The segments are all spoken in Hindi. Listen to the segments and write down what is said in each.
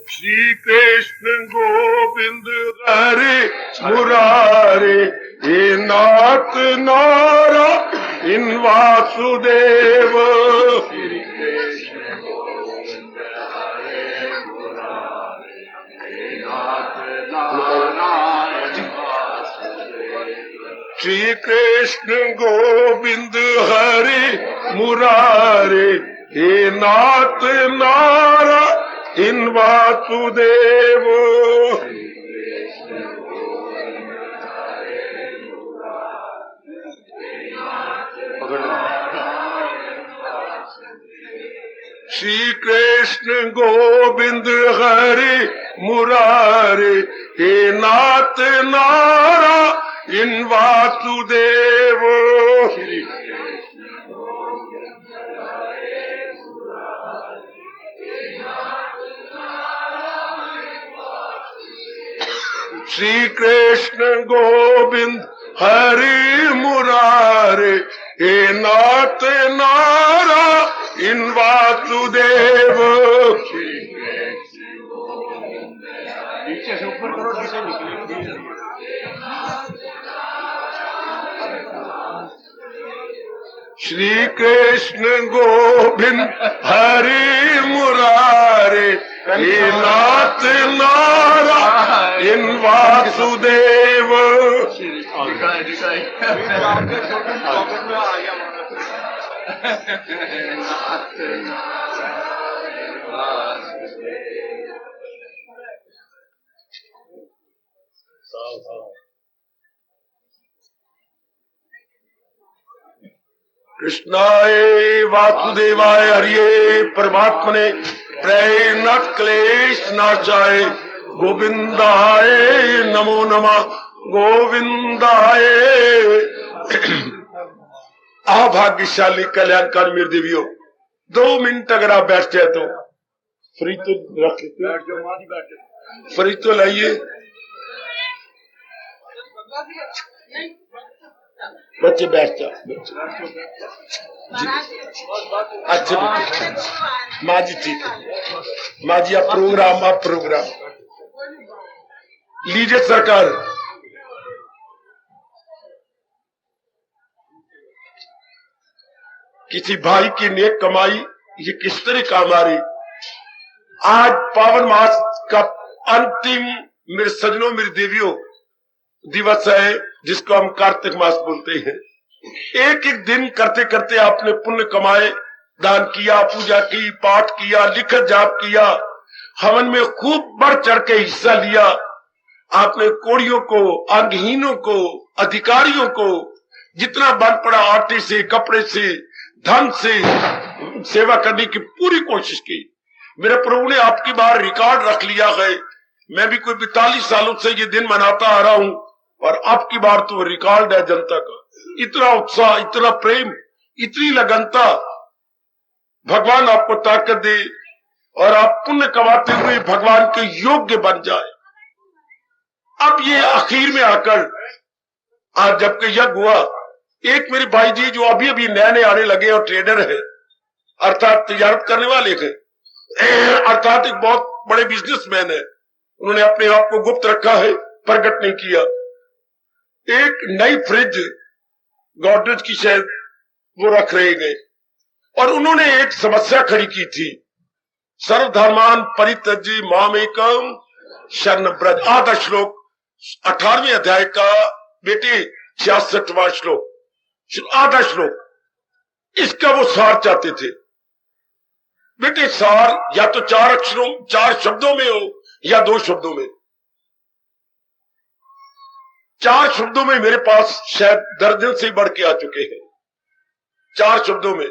श्री कृष्ण गोविंद हरे मुरारे, हे नाथ नारायण वासुदेव। श्री कृष्ण गोविंद हरे मुरारे, हे नाथ नारायण वासुदेव। श्री कृष्ण गोविंद हरे मुरारे, हे नाथ नारायण वासुदेव। श्री कृष्ण गोविंद हरे मुरारे, हे नाथ नारायण वासुदेव। श्री कृष्ण गोविंद हरे मुरारे, हे नाथ नारायण वासुदेव। नीचे से ऊपर करो, नीचे निकले। श्री कृष्ण गोविंद हरे मुरारे, हे नाथ नारायण वासुदेव। कृष्णाय वासुदेवाय हरिये परमात्मने प्रेरणात् क्लेश नाशाय गोविंदाय नमो नमः गोविंदाय। भाग्यशाली कल्याणकारी मेरे देवियों, 2 मिनट अगर आप बैठ जाए तो फ्री तो रख फ्री तो लाइए। बच्चे बैठ जाओ अच्छा माँ जी, ठीक है माँ जी, आप प्रोग्राम लीजिए सरकार। किसी भाई की नेक कमाई ये किस तरह काम आ रही। आज पावन मास का अंतिम मेरे सजनों मेरी देवियों दिवस है, जिसको हम कार्तिक मास बोलते हैं। एक एक दिन करते करते आपने पुण्य कमाए, दान किया, पूजा की, पाठ किया, लिखत जाप किया, हवन में खूब बढ़ चढ़ के हिस्सा लिया। आपने कोड़ियों को, अंगहीनों को, अधिकारियों को जितना बन पड़ा आटे से, कपड़े से, धन से सेवा करने की पूरी कोशिश की। मेरे प्रभु ने आपकी बार रिकॉर्ड रख लिया है। मैं भी कोई 42 सालों से ये दिन मनाता आ रहा हूं और आपकी बार तो रिकॉर्ड है जनता का। इतना उत्साह, इतना प्रेम, इतनी लगनता। भगवान आपको ताकत दे और आप पुण्य कमाते हुए भगवान के योग्य बन जाए। अब ये आखिर में आकर आज जबकि यज्ञ हुआ, एक मेरे भाई जी जो अभी अभी नए नए आने लगे और ट्रेडर है, अर्थात तिजारत करने वाले हैं, अर्थात एक बहुत बड़े बिजनेसमैन है। उन्होंने अपने आप को गुप्त रखा है, प्रकट नहीं किया। एक नई फ्रिज गॉडरेज की शायद वो रख रहे गए और उन्होंने एक समस्या खड़ी की थी। सर्वधर्मान परित्यज्य मामेकम शरण ब्रज, आधा श्लोक 18वें अध्याय का बेटे 66वां श्लोक, आधा श्लोक, इसका वो सार चाहते थे। बेटे सार या तो 4 अक्षरों 4 शब्दों में हो या 2 शब्दों में। 4 शब्दों में मेरे पास शायद दर्जन से बढ़ के आ चुके हैं, 4 शब्दों में।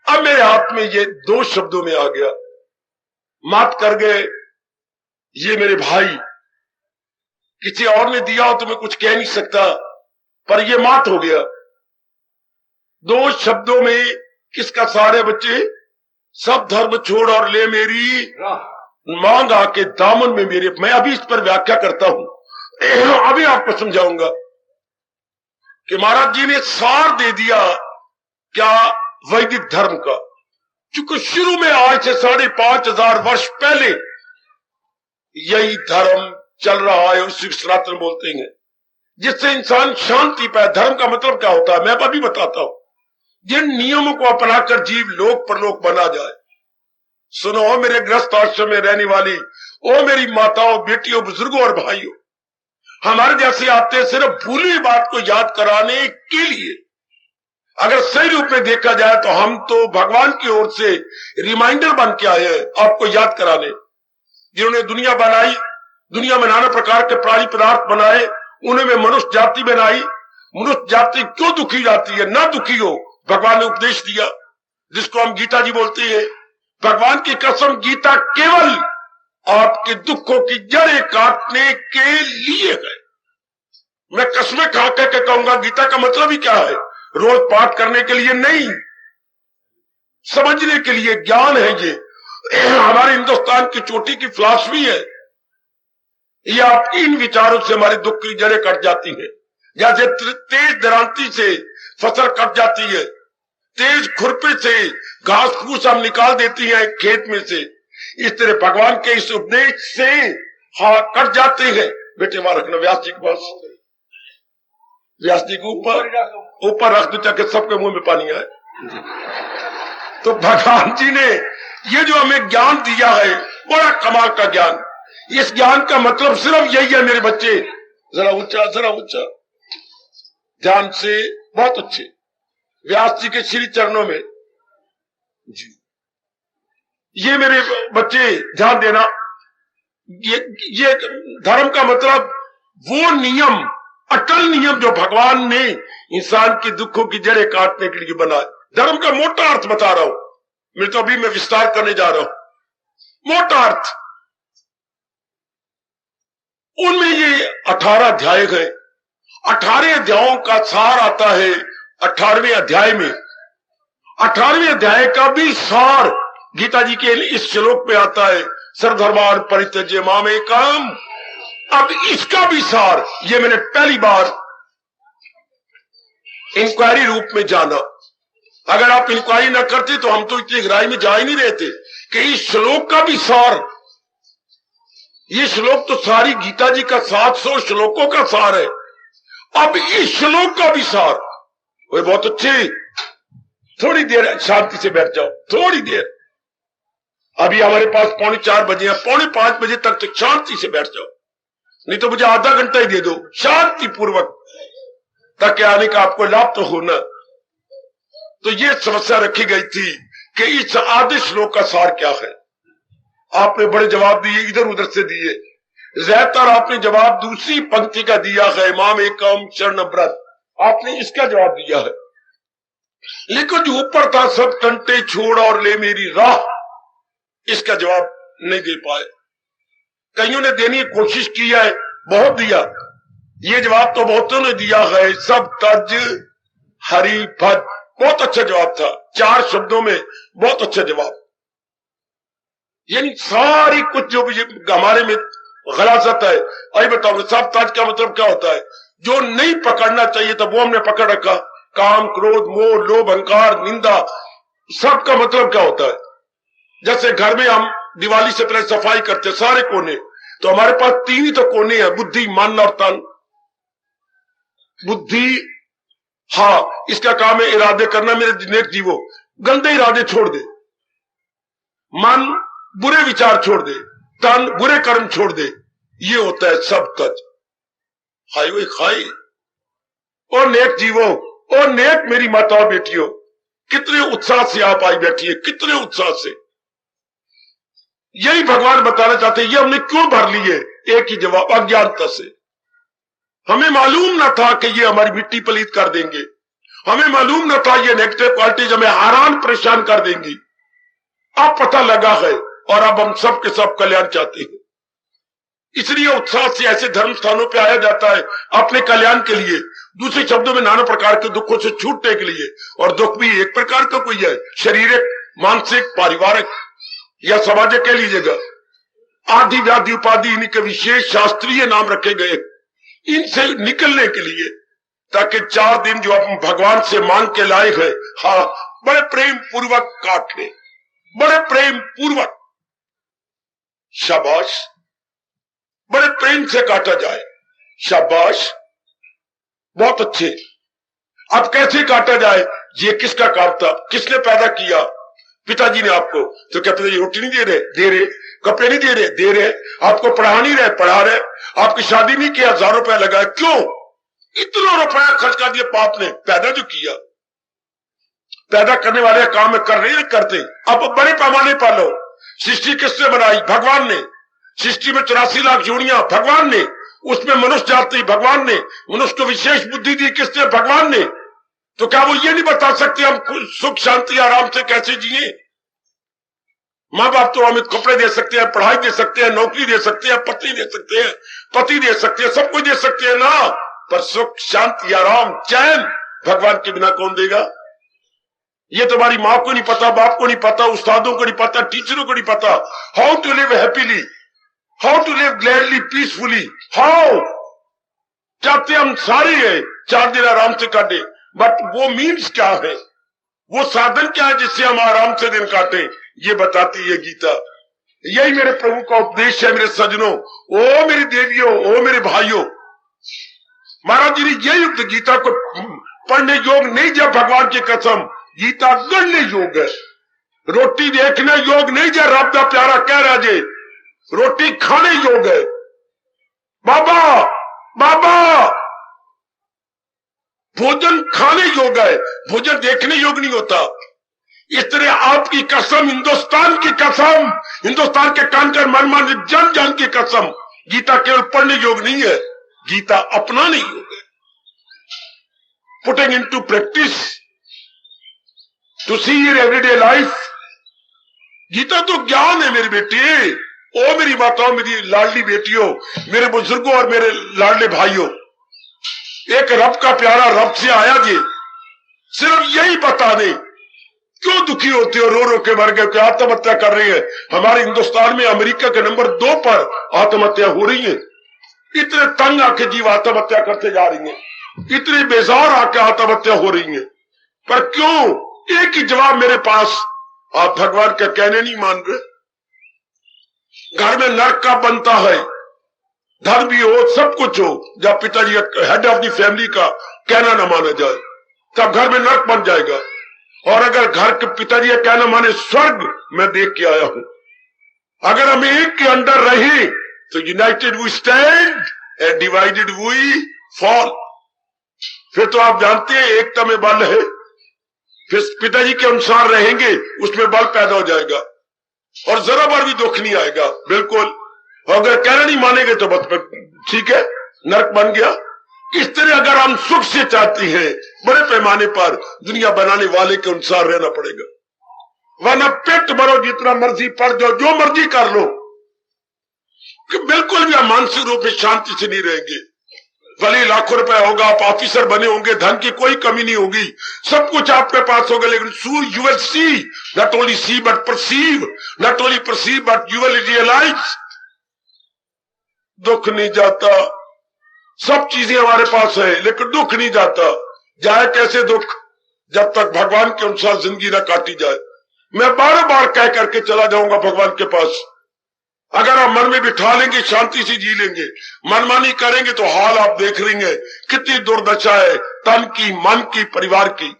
अब मेरे हाथ में ये 2 शब्दों में आ गया। मात कर गए ये मेरे भाई, किसी और ने दिया हो तो मैं कुछ कह नहीं सकता, पर ये मात हो गया। 2 शब्दों में किसका सारे बच्चे, सब धर्म छोड़ और ले मेरी मांग आके दामन में मेरे। मैं अभी इस पर व्याख्या करता हूं, अभी आपको समझाऊंगा कि महाराज जी ने सार दे दिया क्या वैदिक धर्म का। क्योंकि शुरू में आज से 5,500 वर्ष पहले यही धर्म चल रहा है, उसी सनातन बोलते हैं, जिससे इंसान शांति पाए। धर्म का मतलब क्या होता है मैं अभी बताता हूं। जिन नियमों को अपनाकर जीव लोक परलोक बना जाए। सुनो मेरे गृहस्थ आश्रम में रहने वाली, ओ मेरी माताओं, बेटियों, बुजुर्गों और भाइयों, हमारे जैसे आते सिर्फ भूली हुई बात को याद कराने के लिए। अगर सही रूप में देखा जाए तो हम तो भगवान की ओर से रिमाइंडर बन के आए हैं आपको याद कराने। जिन्होंने दुनिया बनाई, दुनिया में नाना प्रकार के प्राणी पदार्थ बनाए, उन्होंने मनुष्य जाति बनाई। मनुष्य जाति क्यों दुखी जाती है? ना दुखी हो, भगवान ने उपदेश दिया, जिसको हम गीता जी बोलते हैं। भगवान की कसम, गीता केवल आपके दुखों की जड़ें काटने के लिए है। मैं कसमें खा के कहूंगा गीता का मतलब ही क्या है? रोज पाठ करने के लिए नहीं, समझने के लिए। ज्ञान है ये, हमारे हिंदुस्तान की चोटी की फिलॉसफी है। ये आपकी इन विचारों से हमारे दुख की जड़ें कट जाती है। जैसे तेज दरांती से फसल कट जाती है, तेज खुरपे से घास फूस हम निकाल देती हैं खेत में से, इस तरह भगवान के इस उपदेश से कट जाते हैं। बेटे वहां रखना, व्यास जी के पास, व्यास जी को ऊपर रख दो ताकि सबके मुंह में पानी आए। तो भगवान जी ने ये जो हमें ज्ञान दिया है, बड़ा कमाल का ज्ञान। इस ज्ञान का मतलब सिर्फ यही है मेरे बच्चे, जरा ऊंचा, जरा ऊंचा ध्यान से, बहुत अच्छे। व्यास जी के श्री चरणों में जी, ये मेरे बच्चे ध्यान देना। ये धर्म का मतलब वो नियम, अटल नियम जो भगवान ने इंसान के दुखों की जड़ें काटने के लिए बनाए। धर्म का मोटा अर्थ बता रहा हूं मैं, तो अभी मैं विस्तार करने जा रहा हूं। मोटा अर्थ, उनमें ये 18 अध्याय है। 18 अध्यायों का सार आता है 18वें अध्याय में। 18वें अध्याय का भी सार गीता जी के इस श्लोक में आता है, सर्वधर्मान परित्यज्य मामेकम। अब इसका भी सार ये मैंने पहली बार इंक्वायरी रूप में जाना। अगर आप इंक्वायरी ना करते तो हम तो इतनी गहराई में जा ही नहीं रहते कि इस श्लोक का भी सार, ये श्लोक तो सारी गीता जी का 700 श्लोकों का सार है। अब इस श्लोक का भी सार, वो बहुत अच्छे। थोड़ी देर शांति से बैठ जाओ, थोड़ी देर। अभी हमारे पास 4:45 बजे हैं, 4:45 बजे तक शांति से बैठ जाओ, नहीं तो मुझे आधा घंटा ही दे दो शांति पूर्वक, ताकि आने का आपको लाभ तो होना। तो ये समस्या रखी गई थी कि इस आधे श्लोक का सार क्या है। आपने बड़े जवाब दिए, इधर उधर से दिए। ज्यादातर आपने जवाब दूसरी पंक्ति का दिया है, माम एकम शरण व्रत, आपने इसका जवाब दिया है। लेकिन जो ऊपर था, सब टंटे छोड़ और ले मेरी राह, इसका जवाब नहीं दे पाए। कईयों ने देने की कोशिश की है, बहुत दिया। ये जवाब तो बहुतों ने दिया है, सब तज हरि भज, बहुत अच्छा जवाब था, 4 शब्दों में बहुत अच्छा जवाब। यानी सारी कुछ जो भी हमारे में गलासत है, अभी बताऊंगा। सब तज का मतलब क्या होता है? जो नहीं पकड़ना चाहिए था वो हमने पकड़ रखा। काम, क्रोध, मोह, लोभ, अहंकार, निंदा, सबका मतलब क्या होता है? जैसे घर में हम दिवाली से पहले सफाई करते सारे कोने, तो हमारे पास 3 ही तो कोने हैं, बुद्धि, मन और तन। बुद्धि, हाँ, इसका काम है इरादे करना। मेरे नेक जीवो, गंदे इरादे छोड़ दे। मन बुरे विचार छोड़ दे, तन बुरे कर्म छोड़ दे। ये होता है सब तज। हाय वे खाई। और नेक जीवो, और नेक मेरी माताओं बेटियों, कितने उत्साह से आप आई बैठी है, कितने उत्साह से। यही भगवान बताना चाहते हैं। ये हमने क्यों भर लिए? एक ही जवाब, अज्ञानता से। हमें मालूम न था कि ये हमारी मिट्टी पलीत कर देंगे। हमें मालूम न था ये नेगेटिव क्वालिटीज हमें हैरान परेशान कर देंगी। अब पता लगा है, और अब हम सब के सब कल्याण चाहते हैं। इसलिए उत्साह से ऐसे धर्म स्थानों पे आया जाता है अपने कल्याण के लिए, दूसरे शब्दों में नाना प्रकार के दुखों से छूटने के लिए। और दुख भी एक प्रकार का कोई है, शारीरिक, मानसिक, पारिवारिक या सामाजिक कह लीजिएगा। आदि व्याधि उपाधि, इनके विशेष शास्त्रीय नाम रखे गए इनसे निकलने के लिए, ताकि 4 दिन जो आप भगवान से मांग के लाए हैं, हाँ, बड़े प्रेम पूर्वक काट ले, बड़े प्रेम पूर्वक। शाबाश, बड़े प्रेम से काटा जाए। शाबाश, बहुत अच्छे। अब कैसे काटा जाए, ये किसका काम था, किसने पैदा किया? पिताजी ने आपको। तो क्या पिताजी रोटी नहीं दे रहे? दे रहे। कपड़े नहीं दे रहे? दे रहे। आपको पढ़ा नहीं रहे? पढ़ा रहे। आपकी शादी नहीं किया, 1000 रुपया लगा, क्यों? इतना रुपया खर्च कर दिया पाप ने। पैदा जो किया, पैदा करने वाले काम में कर रहे करते। अब बड़े पैमाने पर लो। सृष्टि किसने बनाई? भगवान ने। सृष्टि में 84 लाख जोड़ियां, भगवान ने। उसमें मनुष्य जाति, भगवान ने। मनुष्य को विशेष बुद्धि दी, किसने? भगवान ने। तो क्या वो ये नहीं बता सकते हम सुख शांति आराम से कैसे जिए? माँ बाप तो हमें कपड़े दे सकते हैं, पढ़ाई दे सकते हैं, नौकरी दे सकते हैं, पत्नी दे सकते हैं, पति दे सकते हैं, सब कुछ दे सकते हैं ना, पर सुख शांति आराम चैन भगवान के बिना कौन देगा? ये तो हमारी माँ को नहीं पता, बाप को नहीं पता, उस्तादों को नहीं पता, टीचरों को नहीं पता। How to live happily, how to live gladly, peacefully, how. चाहते हम सारे है 4 दिन आराम से काटे, बट वो मीन्स क्या है, वो साधन क्या है जिससे हम आराम से दिन काटे? ये बताती है गीता। यही मेरे प्रभु का उपदेश है मेरे सज्जनों, ओ मेरी देवियों, ओ मेरे भाइयों। महाराज जी ने यही गीता को पढ़ने योग नहीं, जब भगवान की कसम गीता गढ़ने योग है। रोटी देखने योग नहीं, जब रब का प्यारा कह रहा जे रोटी खाने योग है। बाबा बाबा, भोजन खाने योग है, भोजन देखने योग नहीं होता। इस तरह आपकी कसम, हिंदुस्तान की कसम, हिंदुस्तान के कान कर मन मान जन जन की कसम, गीता केवल पढ़ने योग नहीं है, गीता अपनाने योग है। Putting into practice to see your everyday life. Gita तो ज्ञान है मेरे बेटे, ओ मेरी माताओं, मेरी लाडली बेटियों, मेरे बुजुर्गों और मेरे लाडले भाइयों। एक रब का प्यारा रब से आया जी, सिर्फ यही बता दे क्यों दुखी होते हो, रो रो के मर गए, क्या आत्महत्या कर रही है। हमारे हिंदुस्तान में अमेरिका के नंबर 2 पर आत्महत्या हो रही है। इतने तंग आके जीव आत्महत्या करते जा रही हैं, इतने बेजार आके आत्महत्या हो रही हैं, पर क्यों? एक ही जवाब मेरे पास, आप भगवान का कहने नहीं मान रहे। घर में नरक का बनता है, धन भी हो, सब कुछ हो, जब पिताजी हेड ऑफ द फैमिली का कहना न माना जाए तब घर में नरक बन जाएगा। और अगर घर के पिताजी का कहना माने, स्वर्ग मैं देख के आया हूं। अगर हम एक के अंडर रहे तो united we stand and divided we fall. फिर तो आप जानते हैं एकता में बल है, फिर पिताजी के अनुसार रहेंगे, उसमें बल पैदा हो जाएगा और जरा बार भी दुख नहीं आएगा। बिल्कुल। अगर कहना नहीं मानेंगे तो बस ठीक है, नरक बन गया। इस तरह अगर हम सुख से चाहते हैं, बड़े पैमाने पर दुनिया बनाने वाले के अनुसार रहना पड़ेगा, वरना पेट भरो, जितना मर्जी पढ़ जाओ, जो मर्जी कर लो, कि बिल्कुल भी हम मानसिक रूप में शांति से नहीं रहेंगे। भले लाखों रुपए होगा, आप ऑफिसर बने होंगे, धन की कोई कमी नहीं होगी, सब कुछ आपके पास होगा, लेकिन you will see, not only see but perceive, not only perceive but you will realise. दुख नहीं जाता, सब चीजें हमारे पास है, लेकिन दुख नहीं जाता। जाए कैसे दुख, जब तक भगवान के अनुसार जिंदगी ना काटी जाए। मैं बार बार कह करके चला जाऊंगा भगवान के पास। अगर आप मन में बिठा लेंगे, शांति से जी लेंगे, मनमानी करेंगे तो हाल आप देख लेंगे कितनी दुर्दशा है, तन की, मन की, परिवार की।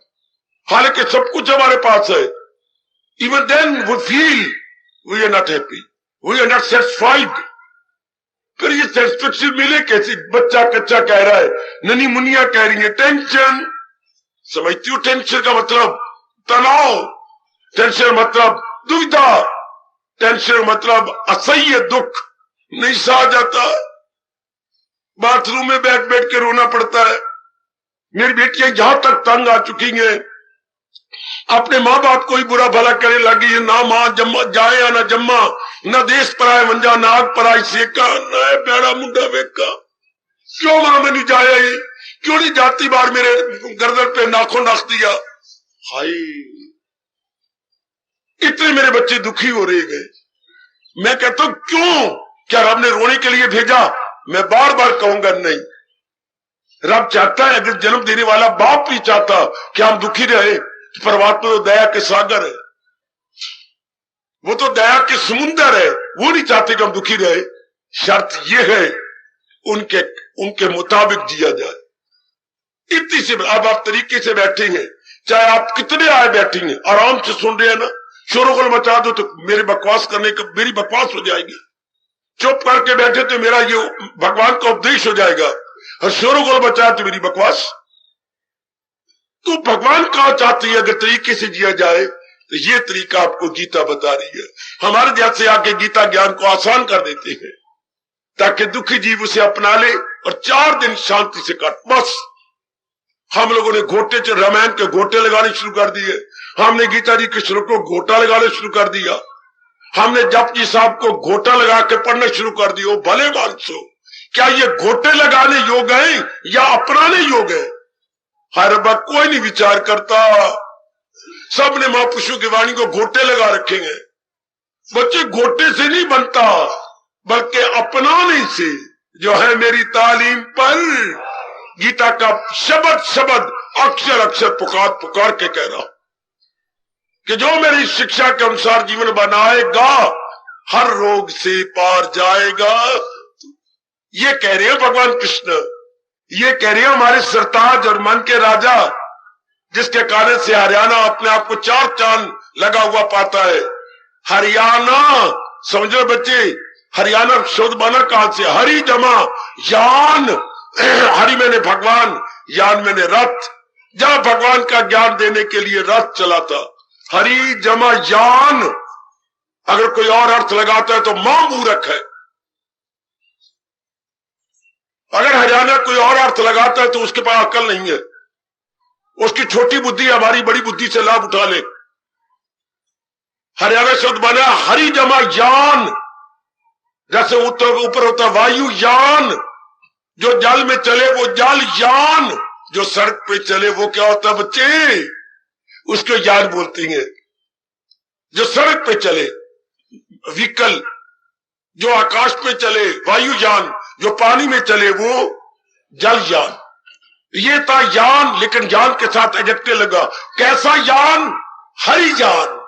हालांकि सब कुछ हमारे पास है, even then we feel we are not happy, we are not satisfied. फिर ये सेटिस्फेक्शन मिले कैसे? बच्चा कच्चा कह रहा है, ननी मुनिया कह रही है, टेंशन। समझती हो टेंशन का मतलब? तनाव। टेंशन मतलब दुविधा, टेंशन मतलब असह्य दुख, नहीं सहा जाता, बाथरूम में बैठ बैठ के रोना पड़ता है। मेरी बेटियां यहां तक तंग आ चुकी हैं, अपने माँ बाप को ही बुरा भला करने लगी है, ना मां जम्मा जाए या ना जम्मा, न देश पर आए मंजा, नाग पर आई सेका, न बेड़ा मुंडा वेका। क्यों मां में नहीं जाया, ये क्यों नहीं जाती बार मेरे गर्दन पे नाखून रख दिया। हाय, इतने मेरे बच्चे दुखी हो रहे गए। मैं कहता हूं क्यों? क्या रब ने रोने के लिए भेजा? मैं बार बार कहूंगा नहीं। रब चाहता है, अगर जन्म देने वाला बाप भी चाहता कि हम दुखी रहे, परमात्मा तो दया के सागर है, वो तो दया के समुंदर है, वो नहीं चाहते कि हम दुखी रहे। शर्त यह है उनके मुताबिक जिया जाए। इतनी सी, अब आप तरीके से बैठेंगे, चाहे आप कितने आए बैठेंगे, आराम से सुन रहे हैं ना, शोरगुल मचा दो तो मेरी बकवास हो जाएगी। चुप करके बैठे तो मेरा ये भगवान का उपदेश हो जाएगा, और शोरगुल मचाया तो मेरी बकवास। तो भगवान कहा चाहती है अगर तरीके से जिया जाए तो ये तरीका आपको गीता बता रही है। हमारे जैसे आके गीता ज्ञान को आसान कर देते हैं ताकि दुखी जीव उसे अपना ले और 4 दिन शांति से काट। बस हम लोगों ने रामायण के घोटे लगाने शुरू कर दिए, हमने गीता जी के श्लोक को घोटा लगाने शुरू कर दिया, हमने जपजी साहब को घोटा लगा के पढ़ना शुरू कर दिया। भले मानसो, क्या ये घोटे लगाने योग है या अपनाने योग है? हर वक्त कोई नहीं विचार करता, सबने महापुरुषों की वाणी को घोटे लगा रखे हैं। बच्चे घोटे से नहीं बनता बल्कि अपनाने से, जो है मेरी तालीम पर गीता का शब्द अक्षर अक्षर पुकार के कह रहा हूं कि जो मेरी शिक्षा के अनुसार जीवन बनाएगा हर रोग से पार जाएगा। ये कह रहे हैं भगवान कृष्ण, ये कह रहे हैं हमारे सरताज और मन के राजा, जिसके कारण से हरियाणा अपने आप को 4 चांद लगा हुआ पाता है। हरियाणा, समझो बच्चे, हरियाणा शब्द बना कहां से? हरि जमा यान, हरि मैंने भगवान, यान मैंने रथ। जहां भगवान का ज्ञान देने के लिए रथ चला था, हरि जमा यान। अगर कोई और अर्थ लगाता है तो मां मूर्ख है। अगर हरियाणा कोई और अर्थ लगाता है तो उसके पास अक्ल नहीं है, उसकी छोटी बुद्धि हमारी बड़ी बुद्धि से लाभ उठा ले। हरियाणा शब्द बना हरि जमा यान, जैसे ऊपर होता वायु यान, जो जल में चले वो जल यान, जो सड़क पे चले वो क्या होता है बच्चे? उसको यान बोलते हैं। जो सड़क पे चले व्हीकल, जो आकाश पे चले वायुयान, जो पानी में चले वो जलयान। ये था यान, लेकिन यान के साथ एडजेक्टिव लगा। कैसा यान? हरि यान।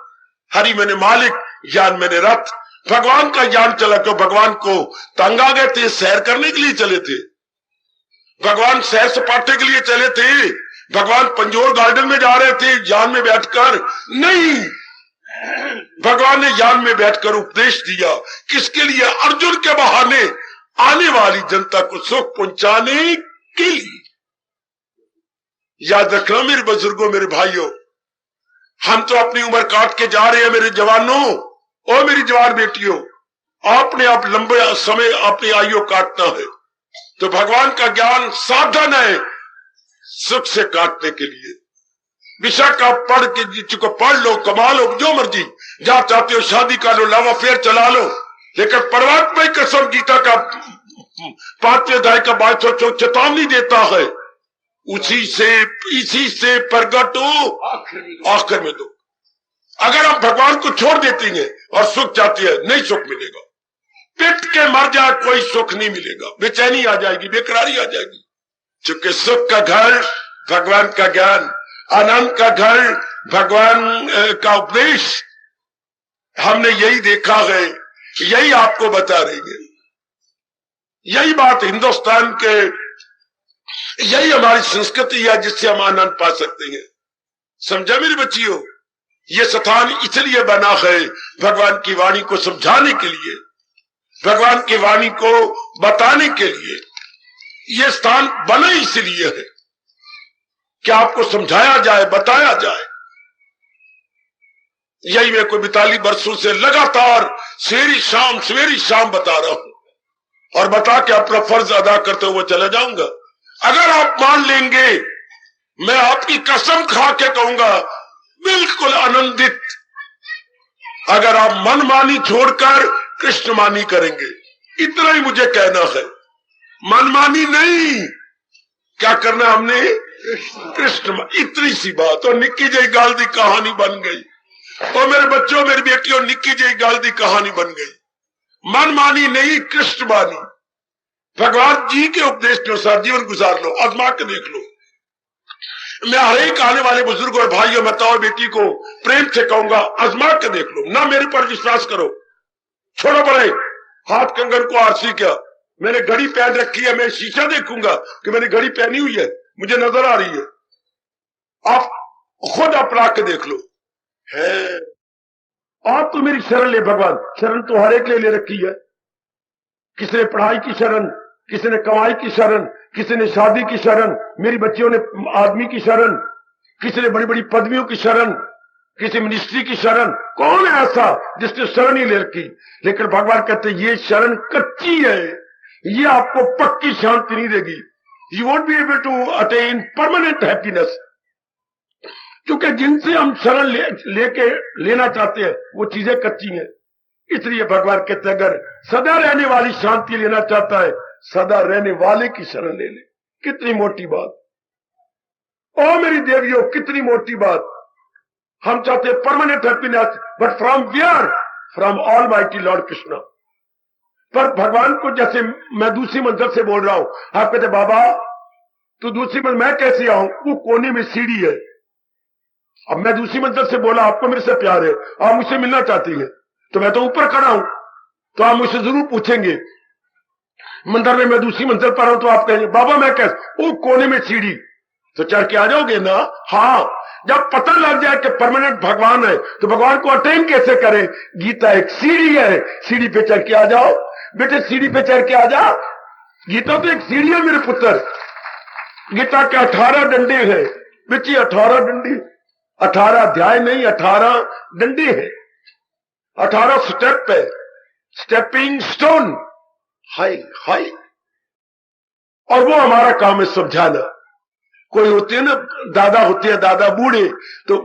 हरि मैंने मालिक, यान मैंने रथ। भगवान का यान चला, क्यों? भगवान को तंग आ गए थे, सैर करने के लिए चले थे। भगवान सैर सपाटे के लिए चले थे। भगवान पंजोर गार्डन में जा रहे थे यान में बैठकर नहीं, भगवान ने यान में बैठकर उपदेश दिया। किसके लिए? अर्जुन के बहाने आने वाली जनता को सुख पहुंचाने के लिए। याद रखना मेरे बुजुर्गों, मेरे भाइयों, हम तो अपनी उम्र काट के जा रहे हैं मेरे जवानों और मेरी जवान बेटियों। आपने आप लंबे समय अपनी आयु काटना है तो भगवान का ज्ञान साधन है सुख से काटने के लिए। विषय का पढ़ के जिसको पढ़ लो, कमा लो, जो मर्जी, जहां चाहते हो शादी कर लो, लव अफेयर चला लो, लेकिन परमात्मा की कसम गीता का 5वें अध्याय का 22 चेतावनी देता है, इसी से प्रगट हो आखिर में दो। अगर हम भगवान को छोड़ देते हैं और सुख चाहते हैं, नहीं सुख मिलेगा। पिट के मर जाए कोई सुख नहीं मिलेगा, बेचैनी आ जाएगी, बेकरारी आ जाएगी। चूंकि सुख का घर भगवान का ज्ञान, आनंद का घर भगवान का उपदेश, हमने यही देखा है, यही आपको बता रही है। यही बात हिंदुस्तान के, यही हमारी संस्कृति है जिससे हम आनंद पा सकते हैं। समझा मेरी बच्चियों? ये स्थान इसलिए बना है भगवान की वाणी को समझाने के लिए, भगवान की वाणी को बताने के लिए। ये स्थान बना इसलिए है कि आपको समझाया जाए, बताया जाए। यही मैं कोई 42 वर्षों से लगातार सवेरी शाम बता रहा हूं और बता के अपना फर्ज अदा करते हुए चला जाऊंगा। अगर आप मान लेंगे, मैं आपकी कसम खा के कहूंगा बिल्कुल आनंदित। अगर आप मनमानी छोड़कर कृष्णमानी करेंगे, इतना ही मुझे कहना है। मनमानी नहीं, क्या करना हमने? कृष्ण। इतनी सी बात, और निक्की जी गाल दी कहानी बन गई। और मेरे बच्चों, मेरी बेटियों, निक्की जी गाल दी कहानी बन गई। मनमानी नहीं, कृष्णमानी। भगवान जी के उपदेश के अनुसार जीवन गुजार लो, आजमा के देख लो। मैं हर एक आने वाले बुजुर्गों और भाइयों, माता और बेटी को प्रेम से कहूंगा, आजमा के देख लो। ना मेरे पर विश्वास करो, छोड़ो बड़े, हाथ कंगन को आरसी क्या, मैंने घड़ी पहन रखी है, मैं शीशा देखूंगा कि मैंने घड़ी पहनी हुई है, मुझे नजर आ रही है। आप खुद अपना के देख लो है। आप तो मेरी शरण ले भगवान, शरण तो हर एक ले रखी है। किसी ने पढ़ाई की शरण, किसी ने कमाई की शरण, किसी ने शादी की शरण, मेरी बच्चियों ने आदमी की शरण, किसी ने बड़ी बड़ी पदवियों की शरण, किसी मिनिस्ट्री की शरण। कौन है ऐसा जिसने शरण ही ले रखी? लेकिन भगवान कहते ये शरण कच्ची है, ये आपको पक्की शांति नहीं देगी। You won't be able to attain permanent happiness, क्योंकि जिनसे हम शरण लेना चाहते हैं वो चीजें कच्ची हैं। इसलिए भगवान कहते अगर सदा रहने वाली शांति लेना चाहता है, सदा रहने वाले की शरण ले ले। कितनी मोटी बात, ओ मेरी देवियों, कितनी मोटी बात। हम चाहते हैं permanent happiness, but from where? From almighty lord Krishna. पर भगवान को जैसे मैं दूसरी मंजिल से बोल रहा हूं, आप कहते बाबा तू दूसरी मंजिल, मैं कैसे आऊं? वो कोने में सीढ़ी है। अब मैं दूसरी मंजिल से बोला, आपको मेरे से प्यार है, आप मुझसे मिलना चाहती है, तो मैं तो ऊपर खड़ा हूं, तो आप मुझसे जरूर पूछेंगे मंदिर में मैं दूसरी मंजिल पर हूं, तो आप कहेंगे बाबा मैं कैसे? वो कोने में सीढ़ी, तो चढ़ के आ जाओगे ना? हाँ, जब पता लग जाए कि परमानेंट भगवान है तो भगवान को अटेन कैसे करें? गीता एक सीढ़ी है, सीढ़ी पे चढ़ के आ जाओ बेटे, सीढ़ी पे चढ़ के आ जा। गीता तो एक सीढ़ी है मेरे पुत्र। गीता के 18 डंडे हैं, बच्ची 18 डंडे, 18 अध्याय नहीं, 18 डंडे हैं, 18 स्टेप है, स्टेपिंग स्टोन, हाई हाई। और वो हमारा काम है समझाना। कोई होते है ना, दादा होते हैं, दादा बूढ़े, तो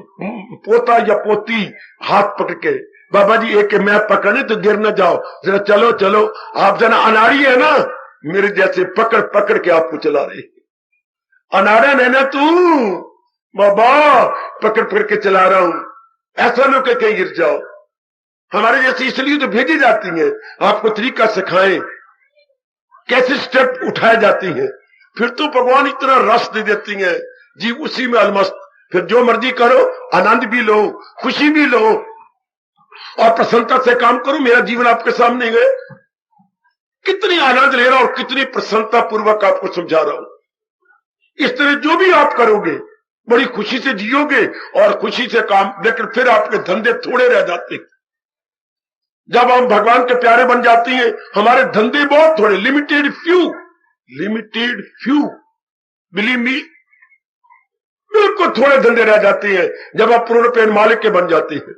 पोता या पोती हाथ पकड़ के, बाबा जी एक मैं पकड़े तो गिर न जाओ, जरा चलो चलो। आप जना अनाड़ी है ना, मेरे जैसे पकड़ पकड़ के आपको चला रहे। अनाड़ा है ना तू, बाबा पकड़ पकड़ के चला रहा हूं, ऐसा लोग के कहीं गिर जाओ। हमारे जैसे इसलिए तो भेजी जाती है, आपको तरीका सिखाएं कैसे स्टेप उठाए जाती हैं। फिर तो भगवान इतना रस दे देती हैं, जीव उसी में अलमस्त। फिर जो मर्जी करो, आनंद भी लो, खुशी भी लो, और प्रसन्नता से काम करो। मेरा जीवन आपके सामने है, कितनी आनंद ले रहा हूं और कितनी प्रसन्नता पूर्वक आपको समझा रहा हूं। इस तरह जो भी आप करोगे बड़ी खुशी से जियोगे और खुशी से काम। लेकिन फिर आपके धंधे थोड़े रह जाते हैं। जब हम भगवान के प्यारे बन जाती हैं, हमारे धंधे बहुत थोड़े, लिमिटेड फ्यू, बिलीव मी, बिल्कुल थोड़े धंधे रह जाते हैं जब आप पूर्ण पेन मालिक के बन जाते हैं।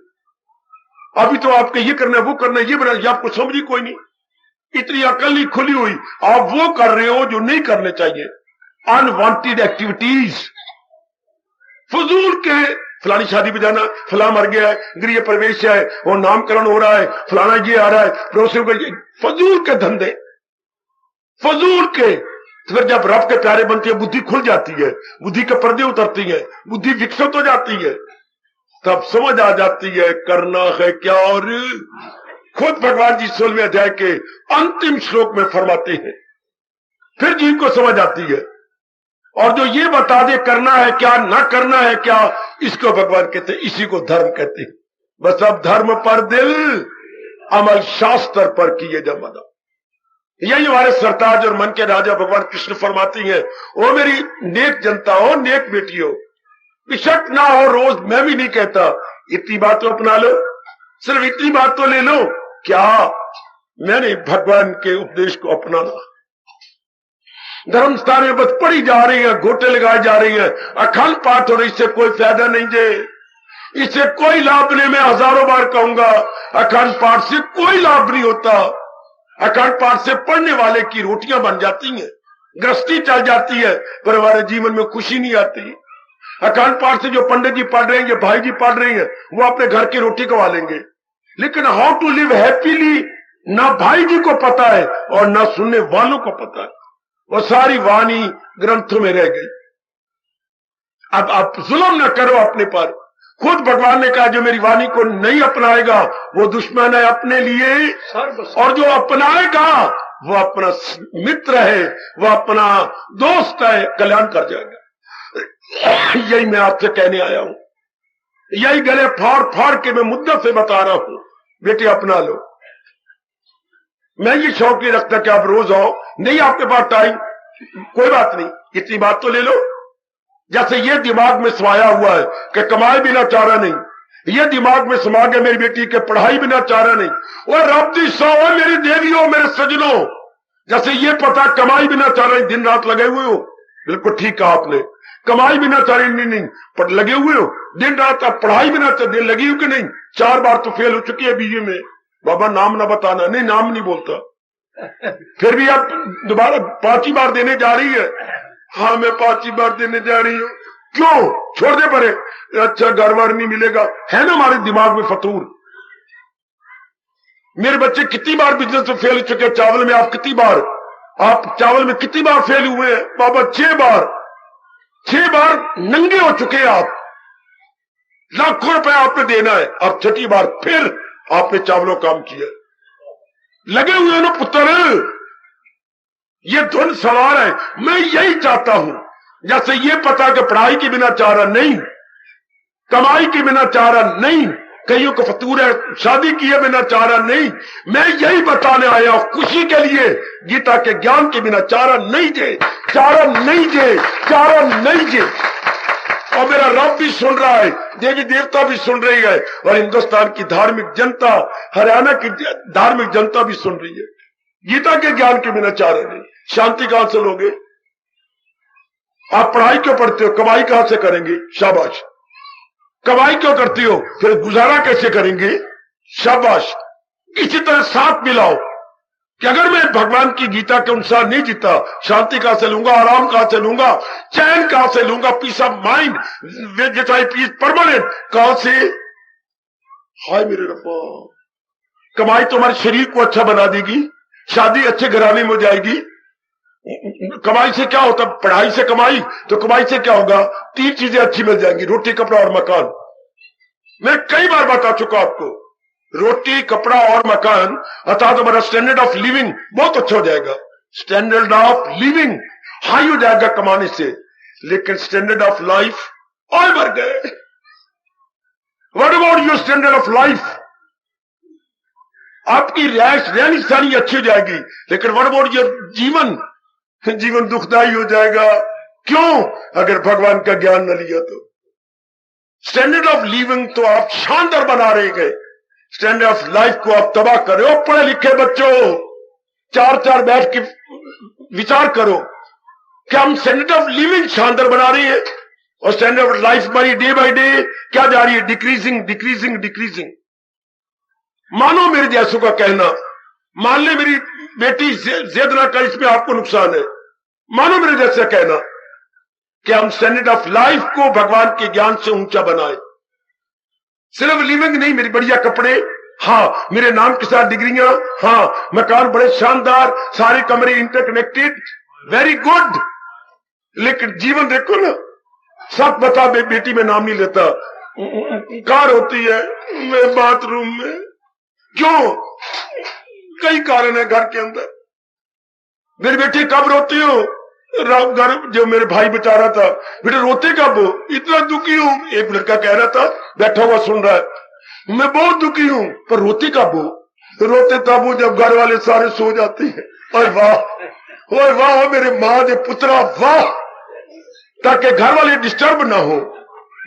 अभी तो आपके ये करना है, वो करना है, ये बना, ये आपको समझ ही कोई नहीं, इतनी अकल नहीं खुली हुई। आप वो कर रहे हो जो नहीं करने चाहिए, अनवांटेड एक्टिविटीज, फजूल के, फलानी शादी पे जाना, फला मर गया है, गृह प्रवेश है, और नामकरण हो रहा है, फलाना ये आ रहा है, पड़ोसियों के, फजूल के धंधे, फजूल के। फिर जब रब के प्यारे बनती है, बुद्धि खुल जाती है, बुद्धि के पर्दे उतरती है, बुद्धि विकसित हो जाती है, तब समझ आ जाती है करना है क्या। और खुद भगवान जी 16वें अध्याय के अंतिम श्लोक में फरमाते हैं, फिर जीव को समझ आती है। और जो ये बता दे करना है क्या, ना करना है क्या, इसको भगवान कहते हैं, इसी को धर्म कहते हैं। बस अब धर्म पर दिल, अमल शास्त्र पर किए जमाना। यही हमारे सरताज और मन के राजा भगवान कृष्ण फरमाती हैं, ओ मेरी नेक जनता हो, नेक बेटी हो, बेशक ना हो रोज, मैं भी नहीं कहता, इतनी बात तो अपना लो, सिर्फ इतनी बात तो ले लो, क्या मैंने भगवान के उपदेश को अपनाना। धर्मस्थान में बस पड़ी जा रही है, गोटे लगाए जा रही है, अखंड पाठ हो रही, इससे कोई फायदा नहीं दे, इससे कोई लाभ नहीं। मैं हजारों बार कहूंगा, अखंड पाठ से कोई लाभ नहीं होता। अखंड पाठ से पढ़ने वाले की रोटियां बन जाती हैं, गृहस्थी चल जाती है, पर हमारे जीवन में खुशी नहीं आती। अखंड पाठ से जो पंडित जी पढ़ रहे हैं, ये भाई जी पढ़ रहे हैं, वो अपने घर की रोटी कमा लेंगे, लेकिन हाउ टू लिव हैप्पीली ना भाई जी को पता है और ना सुनने वालों को पता है। वो सारी वाणी ग्रंथों में रह गई। अब आप जुल्म न करो अपने पर। खुद भगवान ने कहा, जो मेरी वाणी को नहीं अपनाएगा वो दुश्मन है अपने लिए, और जो अपनाएगा वो अपना मित्र है, वो अपना दोस्त है, कल्याण कर जाएगा। यही मैं आपसे कहने आया हूं, यही गले फाड़ फाड़ के मैं मुद्दा से बता रहा हूं, बेटे अपना लो। मैं ये शौक नहीं रखता कि आप रोज आओ, नहीं आपके पास टाइम, कोई बात नहीं, इतनी बात तो ले लो। जैसे ये दिमाग में समाया हुआ है कि कमाए बिना चारा नहीं, ये दिमाग में समा गया मेरी बेटी के पढ़ाई बिना चारा नहीं। और रब दी सौ मेरी देवियों, मेरे सजनों, जैसे ये पता कमाई बिना चारा नहीं, दिन रात लगे हुए हो, बिल्कुल ठीक कहा आपने, कमाई बिना चारा नहीं पर लगे हुए हो दिन रात। आप पढ़ाई बिना दिन लगी हो कि नहीं? 4 बार तो फेल हो चुकी है बीए में। बाबा नाम ना बताना, नहीं नाम नहीं बोलता, फिर भी आप दोबारा 5ही बार देने जा रही है। हाँ मैं 5ही बार देने जा रही हूँ। क्यों? छोड़ दे परे, अच्छा घर बार नहीं मिलेगा, है ना हमारे दिमाग में फतूर। मेरे बच्चे कितनी बार बिजनेस में फेल हो चुके, चावल में आप कितनी बार, आप चावल में कितनी बार फेल हुए हैं? बाबा 6 बार, 6 बार नंगे हो चुके हैं आप, लाखों रुपए आपने देना है, अब 6ठी बार फिर आपने चावलों काम किया, लगे हुए ना पुत्र। ये धुन सवार है। मैं यही चाहता हूं, जैसे ये पता कि पढ़ाई के बिना चारा नहीं, कमाई के बिना चारा नहीं, कईयों को फतूर है शादी किए बिना चारा नहीं, मैं यही बताने आया हूं खुशी के लिए, गीता के ज्ञान के बिना चारा नहीं जे, चारा नहीं जे, चारा नहीं जे। और मेरा रब भी सुन रहा है, देवी देवता भी सुन रही है, और हिंदुस्तान की धार्मिक जनता, हरियाणा की धार्मिक जनता भी सुन रही है। गीता के ज्ञान के बिना चारा नहीं। शांति कहां से लोगे? आप पढ़ाई क्यों पढ़ते हो? कमाई कहां से करेंगे? शाबाश। कमाई क्यों करती हो? फिर गुजारा कैसे करेंगे? शाबाश। इसी तरह साथ मिलाओ कि अगर मैं भगवान की गीता के अनुसार नहीं जीता, शांति कहां से लूंगा, आराम कहां से लूंगा, चैन कहां से लूंगा, peace of mind, peace permanent कहां से? हाय मेरे रब्बा, कमाई तो हमारे शरीर को अच्छा बना देगी, शादी अच्छे घराने में हो जाएगी। कमाई से क्या होता? पढ़ाई से कमाई, तो कमाई से क्या होगा? 3 चीजें अच्छी मिल जाएंगी, रोटी कपड़ा और मकान। मैं कई बार बता चुका आपको, रोटी कपड़ा और मकान अर्थात हमारा स्टैंडर्ड ऑफ लिविंग बहुत अच्छा हो जाएगा। स्टैंडर्ड ऑफ लिविंग हाई हो जाएगा कमाने से, लेकिन स्टैंडर्ड ऑफ लाइफ और बढ़ गए। What about your standard of life? आपकी रहनी सहनी अच्छी हो जाएगी, लेकिन व्हाट अबाउट योर जीवन? जीवन दुखदाई हो जाएगा। क्यों? अगर भगवान का ज्ञान न लिया तो। स्टैंडर्ड ऑफ लिविंग तो आप शानदार बना रहे गए, स्टैंडर्ड ऑफ लाइफ को आप तबाह कर रहे हो। पढ़े लिखे बच्चों, 4 बैठ के विचार करो कि हम स्टैंडर्ड ऑफ लिविंग शानदार बना रही है, और स्टैंडर्ड ऑफ लाइफ हमारी डे बाय डे क्या जा रही है? Decreasing decreasing decreasing. मानो मेरे जैसों का कहना, मान ले मेरी बेटी जिद ना कर, इसमें आपको नुकसान है, मानो मेरे जैसा कहना कि हम स्टैंडर्ड ऑफ लाइफ को भगवान के ज्ञान से ऊंचा बनाए। सिर्फ लिविंग नहीं, मेरी बढ़िया कपड़े, हाँ मेरे नाम के साथ डिग्रियां, हाँ मकान बड़े शानदार, सारे कमरे इंटरकनेक्टेड, वेरी गुड, लेकिन जीवन देखो ना। सब बता, बेटी में नाम नहीं लेता, कार होती है मैं बाथरूम में, क्यों? कई कारण है घर के अंदर। मेरी बेटी कब रोती हो? घर जो मेरे भाई बता रहा था, बेटे रोते कब हो? इतना दुखी हूं, एक लड़का कह रहा था, बैठा हुआ सुन रहा है, मैं बहुत दुखी हूं, पर रोते कब हो? रोते तब हो जब घर वाले सारे सो जाते हैं। ओए वाह, ओए वाह मेरे माँ दे पुत्रा, वाह, ताकि घर वाले डिस्टर्ब ना हो,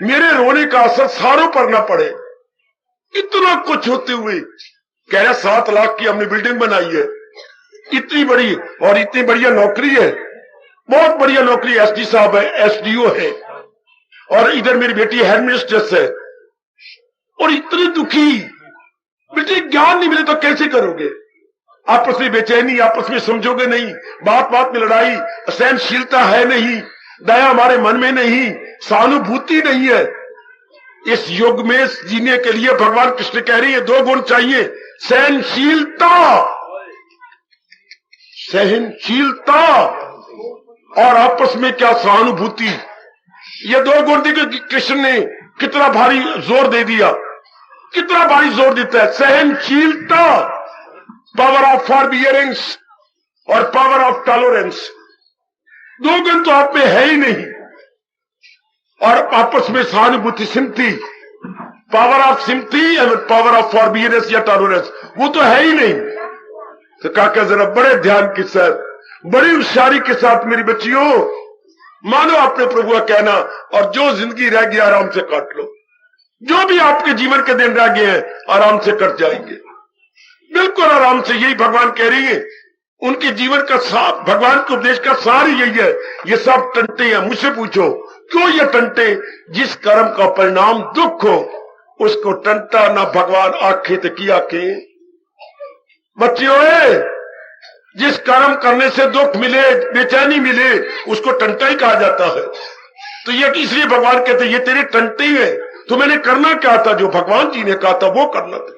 मेरे रोने का असर सारों पर ना पड़े। इतना कुछ होते हुए कह रहा 7 लाख की हमने बिल्डिंग बनाई है, इतनी बड़ी, और इतनी बढ़िया नौकरी है, बहुत बढ़िया नौकरी, एसडी साहब है, एसडीओ है, और इधर मेरी बेटी हेड मिस्ट्रेस है, और इतनी दुखी। बेटे ज्ञान नहीं मिले तो कैसे करोगे? आपस में बेचैनी, आपस में समझोगे नहीं, बात बात में लड़ाई, सहनशीलता है नहीं, दया हमारे मन में नहीं, सहानुभूति नहीं है। इस युग में जीने के लिए भगवान कृष्ण कह रही है 2 गुण चाहिए, सहनशीलता, सहनशीलता और आपस में क्या? सहानुभूति। ये 2 गुण देखिए कृष्ण ने कितना भारी जोर दे दिया, कितना भारी जोर देता है। सहनशीलता, पावर ऑफ फॉरबियरेंस और पावर ऑफ टॉलरेंस, 2 गुण तो आप में है ही नहीं। और आपस में सहानुभूति, sympathy, power of sympathy and power of forbearance या टॉलरेंस, वो तो है ही नहीं। तो काका जरा बड़े ध्यान के साथ, बड़ी होशियारी के साथ मेरी बच्चियों मानो अपने प्रभु का कहना, और जो जिंदगी रह गई आराम से काट लो। जो भी आपके जीवन के दिन रह गए हैं आराम से कट जाएंगे, बिल्कुल आराम से। यही भगवान कह रही है, उनके जीवन का सार, भगवान के उपदेश का सार यही है। ये सब टंटे हैं। मुझसे पूछो क्यों ये टंटे? जिस कर्म का परिणाम दुख हो उसको टंटा ना भगवान आखे तो की आखे। बच्चियों, जिस कर्म करने से दुख मिले, बेचैनी मिले, उसको टंटा ही कहा जाता है। तो ये इसलिए भगवान कहते ये तेरे टंटे ही है। तो मैंने करना क्या था? जो भगवान जी ने कहा था वो करना था,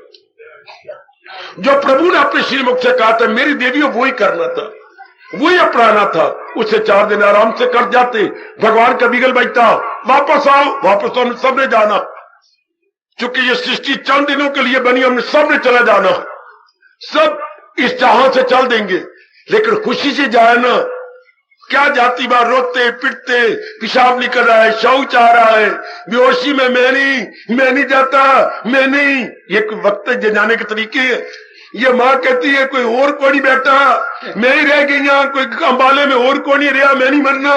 जो प्रभु ने अपने श्रीमुख से कहा था मेरी देवियों वो ही करना था, वही अपनाना था। उससे 4 दिन आराम से कट जाते। भगवान का बिगल बजता, वापस आओ, वापस तो हम सबने जाना, क्योंकि ये सृष्टि चंद दिनों के लिए बनी, हमने सबने चला जाना। सब इस जहां से चल देंगे, लेकिन खुशी से जाए ना। क्या जाती बार रोते पिटते, पेशाब निकल रहा है, शौच आ रहा है, बेहोशी में मैं नहीं जाता, मैं नहीं। ये कोई वक्त जाने के तरीके है। ये माँ कहती है कोई और को नहीं बैठा, मैं ही रह गई यहाँ, कोई अंबाले में और को नहीं रहा, मैं नहीं मरना।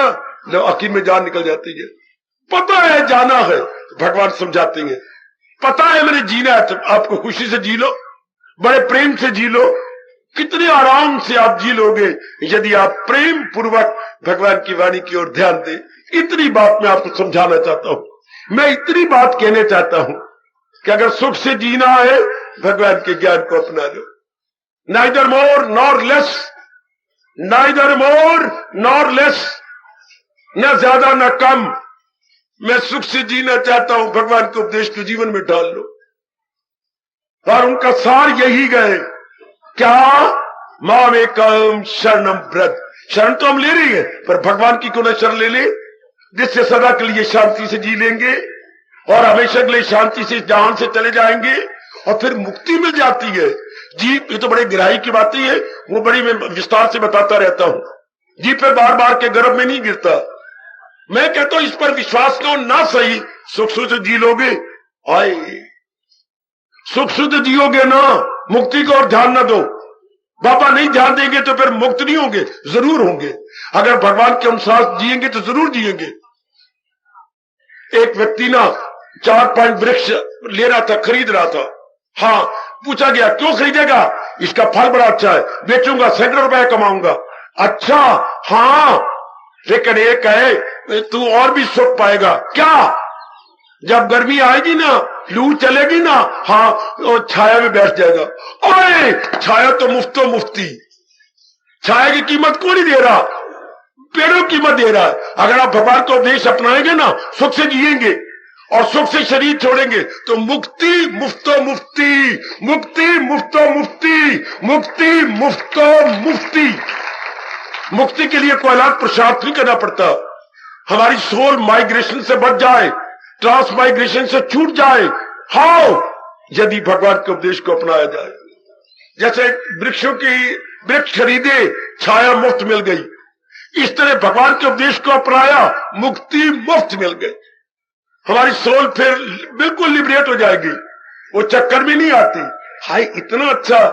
लो आखिर में जान निकल जाती है। पता है जाना है, भगवान समझाते हैं पता है मैंने जीना है, तो आपको खुशी से जी लो, बड़े प्रेम से जी लो। कितने आराम से आप जी लोगे यदि आप प्रेम पूर्वक भगवान की वाणी की ओर ध्यान दें। इतनी बात मैं आपको समझाना चाहता हूं। मैं इतनी बात कहना चाहता हूं कि अगर सुख से जीना है भगवान के ज्ञान को अपना लो। नाइदर मोर नॉर लेस, नाइदर मोर नॉर लेस, न ज्यादा न कम। मैं सुख से जीना चाहता हूं, भगवान के उपदेश को जीवन में डाल लो। और उनका सार यही गए, क्या? मामेकम शरणम व्रत। शरण तो हम ले रही है, पर भगवान की क्यों न शरण ले ले, जिससे सदा के लिए शांति से जी लेंगे और हमेशा के लिए शांति से जहां से चले जाएंगे, और फिर मुक्ति मिल जाती है। जी ये तो बड़े गहराई की बातें है, वो बड़ी मैं विस्तार से बताता रहता हूं। जी पे बार बार के गर्भ में नहीं गिरता। मैं कहता हूं इस पर विश्वास करो ना, सही सुख से जी लोगे, आए सुख सुध जियोगे ना, मुक्ति को और ध्यान न दो। बाबा नहीं ध्यान देंगे तो फिर मुक्त नहीं होंगे, जरूर होंगे। अगर भगवान के अनुसार जिएंगे तो जरूर जिएंगे। एक व्यक्ति ना 4-5 वृक्ष ले रहा था, खरीद रहा था। हाँ, पूछा गया क्यों खरीदेगा? इसका फल बड़ा अच्छा है, बेचूंगा, सैकड़ों रुपए कमाऊंगा। अच्छा, हाँ, लेकिन एक है तू और भी सुख पाएगा। क्या? जब गर्मी आएगी ना, लू चलेगी ना, हाँ, वो छाया में बैठ जाएगा। ओए, छाया तो मुफ्तो मुफ्ती, छाया की कीमत कौन नहीं दे रहा, पेड़ों की कीमत दे रहा है। अगर आप भगवान का उपदेश अपनाएंगे ना, सुख से जिएंगे और सुख से शरीर छोड़ेंगे तो मुक्ति मुफ्तो मुफ्ती, मुक्ति मुफ्तो मुफ्ती, मुक्ति मुफ्तो मुफ्ती। मुक्ति के लिए कोई अलग पुरुषार्थ नहीं करना पड़ता। हमारी सोल माइग्रेशन से बच जाए, ट्रांसमाइग्रेशन से छूट जाए। हाउ? यदि भगवान के उपदेश को अपनाया जाए। जैसे वृक्ष खरीदे, छाया मुफ्त मिल गई, इस तरह भगवान के उपदेश को अपनाया, मुक्ति मुफ्त मिल गई। हमारी सोल फिर बिल्कुल लिबरेट हो जाएगी, वो चक्कर में नहीं आती। हाय, इतना अच्छा,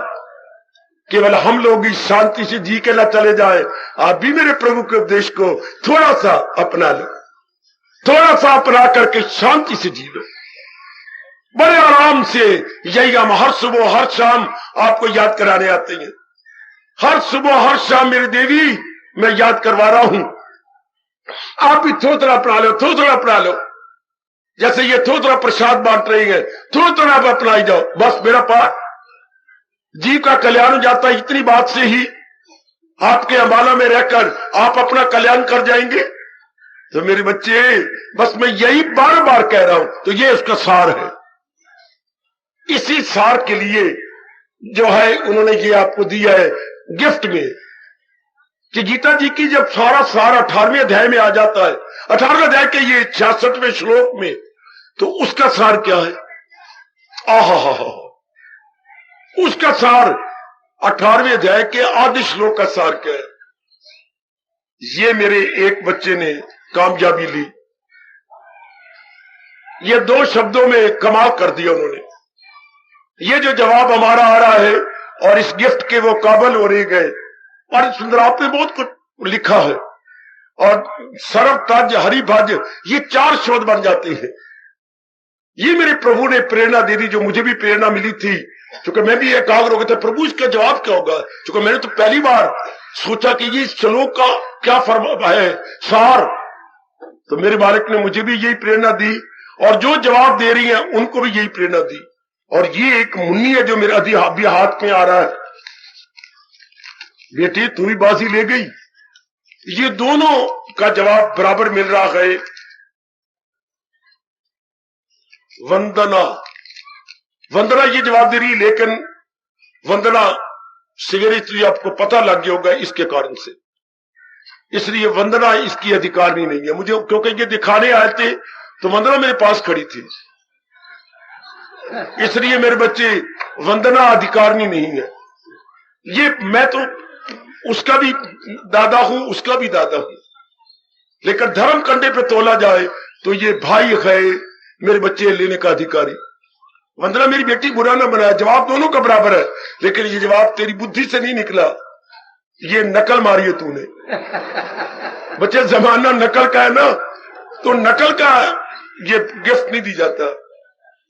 केवल हम लोग इस शांति से जी के ना चले जाए। आप भी मेरे प्रभु के उपदेश को थोड़ा सा अपना लो, थोड़ा सा अपना करके शांति से जी लो, बड़े आराम से। यही हम हर सुबह हर शाम आपको याद कराने आते हैं। हर सुबह हर शाम मेरी देवी मैं याद करवा रहा हूं। आप भी थोड़ा अपना लो, थोड़ा अपना लो। जैसे ये थोड़ा प्रसाद बांट रही है, थोड़ा आप अपनाई जाओ। बस मेरा पाठ जीव का कल्याण हो जाता है। इतनी बात से ही आपके अंबाला में रहकर आप अपना कल्याण कर जाएंगे। तो मेरे बच्चे, बस मैं यही बार बार कह रहा हूं, तो ये उसका सार है। इसी सार के लिए जो है उन्होंने ये आपको दिया है गिफ्ट में, कि गीता जी की जब सारा सार 18वें अध्याय में आ जाता है, 18वें अध्याय के ये 66वें श्लोक में, तो उसका सार क्या है? आहा, उसका सार 18वें अध्याय के आधे श्लोक का सार क्या है? ये मेरे एक बच्चे ने कामयाबी ली, ये 2 शब्दों में कमाल कर दिया उन्होंने। ये जो जवाब हमारा आ रहा है और इस गिफ्ट के वो काबिल हो रह गए। और सुंदर आपने बहुत कुछ लिखा है, और सरब ताज हरि भाज, ये 4 शब्द बन जाते हैं। ये मेरे प्रभु ने प्रेरणा दे दी, जो मुझे भी प्रेरणा मिली थी, क्योंकि मैं भी एकाग्र हो गया था प्रभु इसका जवाब क्या होगा। क्योंकि मैंने तो पहली बार सोचा कि ये श्लोक का क्या फर्मा है सार, तो मेरे मालिक ने मुझे भी यही प्रेरणा दी, और जो जवाब दे रही है उनको भी यही प्रेरणा दी। और ये एक मुन्नी है जो मेरे अभी हाथ में आ रहा है, बेटी तू ही बाजी ले गई। ये दोनों का जवाब बराबर मिल रहा है। वंदना, वंदना ये जवाब दे रही है, लेकिन वंदना सवेरे इसलिए आपको पता लग गया होगा इसके कारण से, इसलिए वंदना इसकी अधिकारी नहीं है मुझे, क्योंकि ये दिखाने आए थे तो वंदना मेरे पास खड़ी थी, इसलिए मेरे बच्चे वंदना अधिकारी नहीं है। ये मैं तो उसका भी दादा हूं, उसका भी दादा हूं, लेकिन धर्म कंधे पे तोला जाए तो ये भाई है मेरे बच्चे लेने का अधिकारी। वंदना मेरी बेटी बुरा ना बनाया, जवाब दोनों का बराबर है, लेकिन ये जवाब तेरी बुद्धि से नहीं निकला, ये नकल मारी है तूने। बच्चे जमाना नकल का है ना, तो नकल का ये गिफ्ट नहीं दी जाता,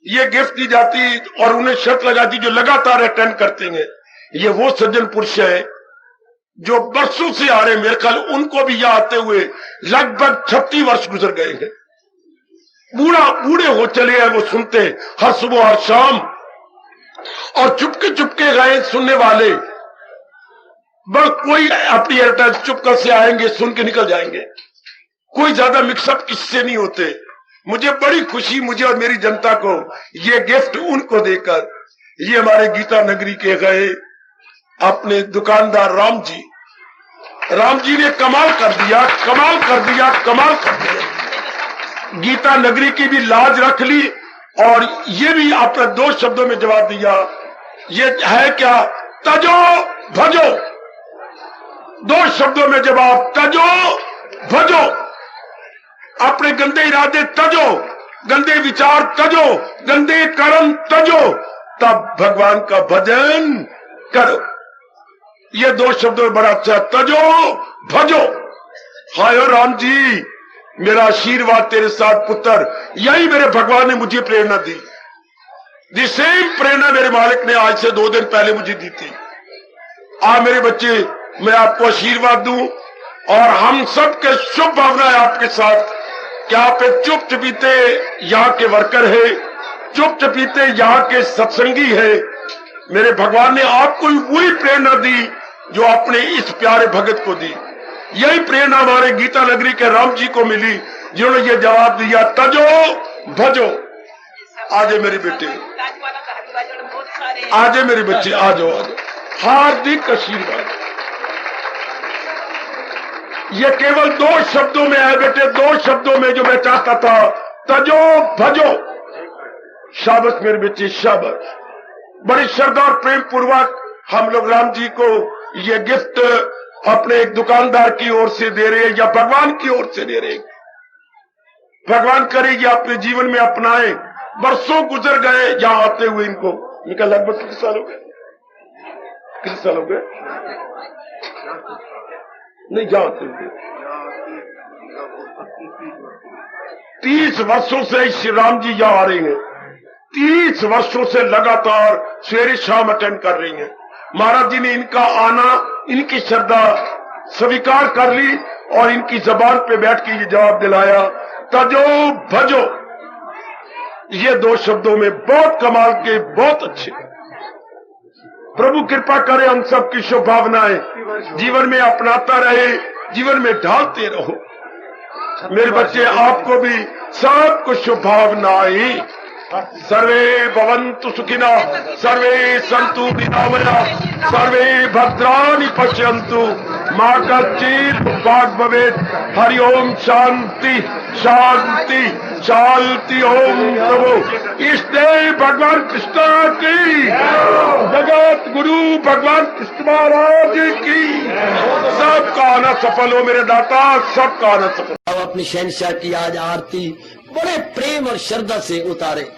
ये गिफ्ट दी जाती और उन्हें शर्त लगाती जो लगातार अटेंड करते हैं। ये वो सज्जन पुरुष है जो बरसों से आ रहे, मेरे ख्याल उनको भी यहां आते हुए लगभग 36 वर्ष गुजर गए हैं। बूढ़े हो चले हैं, वो सुनते हर सुबह हर शाम, और चुपके चुपके गए सुनने वाले, बस कोई अपनी एडवर्टाइज चुपकर से आएंगे, सुन के निकल जाएंगे, कोई ज्यादा मिक्सअप किससे नहीं होते। मुझे बड़ी खुशी, मुझे और मेरी जनता को, ये गिफ्ट उनको देकर। ये हमारे गीता नगरी के गए अपने दुकानदार राम जी ने कमाल कर दिया, कमाल कर दिया, कमाल कर दिया। गीता नगरी की भी लाज रख ली, और ये भी आपने 2 शब्दों में जवाब दिया। ये है क्या? तजो भजो, 2 शब्दों में जवाब, तजो भजो। अपने गंदे इरादे तजो, गंदे विचार तजो, गंदे कर्म तजो, तब भगवान का भजन करो। ये 2 शब्दों में बड़ा अच्छा, तजो भजो। हाय राम जी, मेरा आशीर्वाद तेरे साथ पुत्र, यही मेरे भगवान ने मुझे प्रेरणा दी। सेम प्रेरणा मेरे मालिक ने आज से 2 दिन पहले मुझे दी थी। आज मेरे बच्चे, मैं आपको आशीर्वाद दूं, और हम सब के शुभ भावनाएं आपके साथ, क्या आप एक चुप चपीते यहाँ के वर्कर है, चुप चपीते यहाँ के सत्संगी है। मेरे भगवान ने आपको वही प्रेरणा दी जो आपने इस प्यारे भगत को दी। यही प्रेरणा हमारे गीता नगरी के राम जी को मिली, जिन्होंने ये जवाब दिया, तजो भजो। आजे मेरे बेटे, आजे मेरे बच्चे, आ जाओ, आ जाओ, हार्दिक आशीर्वाद। ये केवल 2 शब्दों में है बेटे, 2 शब्दों में जो मैं चाहता था, तजो भजो। शाबाश मेरे बच्चे, शाबाश। बड़ी श्रद्धा और प्रेम पूर्वक हम लोग राम जी को ये गिफ्ट अपने एक दुकानदार की ओर से दे रहे हैं, या भगवान की ओर से दे रहे हैं। भगवान करेगी अपने जीवन में अपनाए। बरसों गुजर गए यहां आते हुए इनको, इनका लगभग कितने साल हो गए? कितने साल हो गए? नहीं जानते हुए 30 वर्षों से श्री राम जी यहां आ रहे हैं। 30 वर्षों से लगातार सवेरे शाम अटेंड कर रही हैं। महाराज जी ने इनका आना, इनकी श्रद्धा स्वीकार कर ली, और इनकी जबान पे बैठ के ये जवाब दिलाया, तजो भजो। ये 2 शब्दों में बहुत कमाल के, बहुत अच्छे। प्रभु कृपा करे हम सब की शुभ भावनाएं जीवन में अपनाता रहे, जीवन में ढालते रहो। मेरे बच्चे, आपको भी सबको शुभ भावनाएं। सर्वे भवन्तु सुखिनः, सर्वे सन्तु निरामया, सर्वे भद्राणि पश्यन्तु, मा कश्चित् दुःखात् भवेत्। हरि ओम शांति शांति शांति। ओम प्रभु इष्ट देव भगवान कृष्ण की, जगत गुरु भगवान कृष्ण महाराज की। सबका आना सफल हो मेरे दाता, सबका आना सफल। अब अपनी शहंशाह की आज आरती बड़े प्रेम और श्रद्धा से उतारे।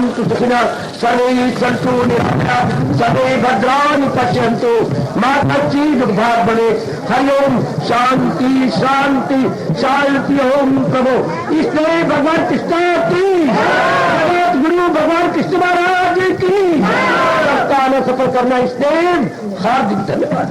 भवन्तु सुखिनः सर्वे सन्तु निरामयाः सर्वे भद्राणि पश्यन्तु मा कश्चित् दुर्भाग् भवेत्। हरि ओम शांति शांति शांति। ओम प्रभु इसलिए भगवान कृष्ण की जगत गुरु भगवान कृष्ण महाराज की सप्ताह में सफल करना इसलिए हार्दिक धन्यवाद।